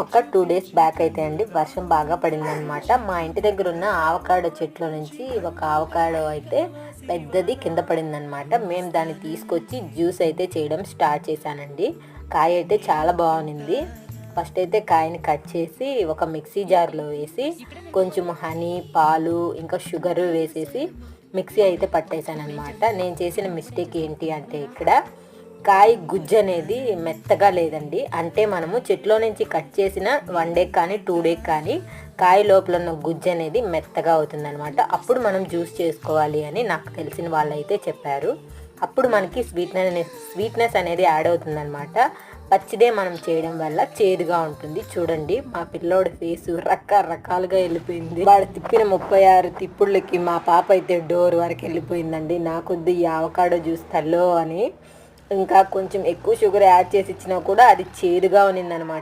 ఒక 2 days back అయితే అండి వర్షం బాగా పడిందనమాట. మా ఇంటి దగ్గర ఉన్న ఆవకాడో చెట్లో నుంచి ఒక ఆవకాడో అయితే పెద్దది కింద పడిందనమాట. మేము దాన్ని తీసుకొచ్చి జ్యూస్ అయితే చేయడం స్టార్ట్ చేశానండి. కాయ అయితే చాలా బాగుంది. ఫస్ట్ అయితే కాయని కట్ చేసి ఒక మిక్సీ జార్లో వేసి కొంచెం హనీ, పాలు ఇంకా షుగర్ వేసేసి మిక్సీ అయితే పట్టేశానమాట. నేను చేసిన మిస్టేక్ ఏంటి అంటే ఇక్కడ కాయ గుజ్జు అనేది మెత్తగా లేదండి. అంటే మనము చెట్లో నుంచి కట్ చేసిన 1 డే కానీ 2 డే కానీ కాయ లోపల ఉన్న గుజ్జు అనేది మెత్తగా అవుతుందన్నమాట. అప్పుడు మనం జ్యూస్ చేసుకోవాలి అని నాకు తెలిసిన వాళ్ళైతే చెప్పారు. అప్పుడు మనకి స్వీట్నెస్ అనేది యాడ్ అవుతుందన్నమాట. పచ్చిదే మనం చేయడం వల్ల చేదుగా ఉంటుంది. చూడండి మా పిల్లోడి ఫేసు రకరకాలుగా వెళ్ళిపోయింది. వాడు తిప్పిన 36 తిప్పుళ్ళకి మా పాప అయితే డోర్ వరకు వెళ్ళిపోయిందండి. నాకొద్దు ఈ ఆవకాడో జ్యూస్ తల్లో అని ఇంకా కొంచెం ఎక్కువ షుగర్ యాడ్ చేసి ఇచ్చినా కూడా అది చేదుగా ఉన్నిందనమాట.